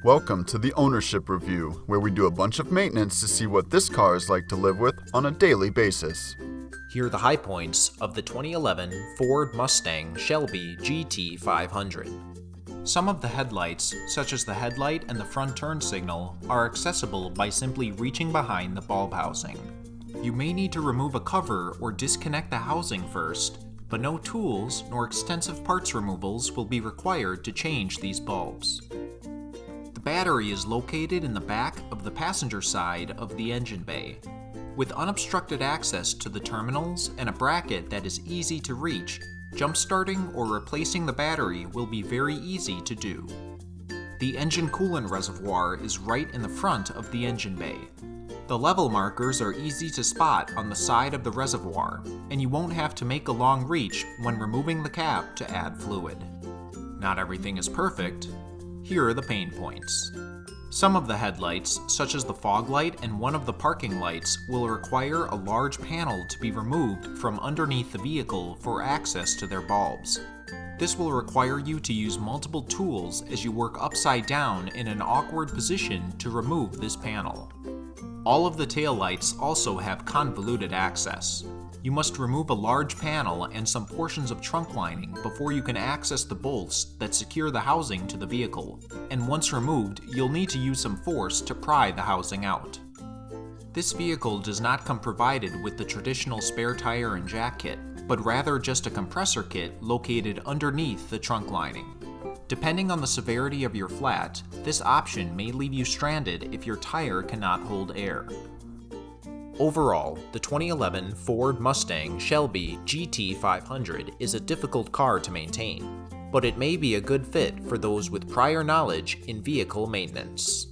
Welcome to the Ownership Review, where we do a bunch of maintenance to see what this car is like to live with on a daily basis. Here are the high points of the 2011 Ford Mustang GT500. Some of the headlights, such as the headlight and the front turn signal, are accessible by simply reaching behind the bulb housing. You may need to remove a cover or disconnect the housing first, but no tools nor extensive parts removals will be required to change these bulbs. The battery is located in the back of the passenger side of the engine bay, with unobstructed access to the terminals and a bracket that is easy to reach. Jump-starting or replacing the battery will be very easy to do. The engine coolant reservoir is right in the front of the engine bay. The level markers are easy to spot on the side of the reservoir, and you won't have to make a long reach when removing the cap to add fluid. Not everything is perfect. Here are the pain points. Some of the headlights, such as the fog light and one of the parking lights, will require a large panel to be removed from underneath the vehicle for access to their bulbs. This will require you to use multiple tools as you work upside down in an awkward position to remove this panel. All of the taillights also have convoluted access. You must remove a large panel and some portions of trunk lining before you can access the bolts that secure the housing to the vehicle, and once removed, you'll need to use some force to pry the housing out. This vehicle does not come provided with the traditional spare tire and jack kit, but rather just a compressor kit located underneath the trunk lining. Depending on the severity of your flat, this option may leave you stranded if your tire cannot hold air. Overall, the 2011 Ford Mustang GT500 is a difficult car to maintain, but it may be a good fit for those with prior knowledge in vehicle maintenance.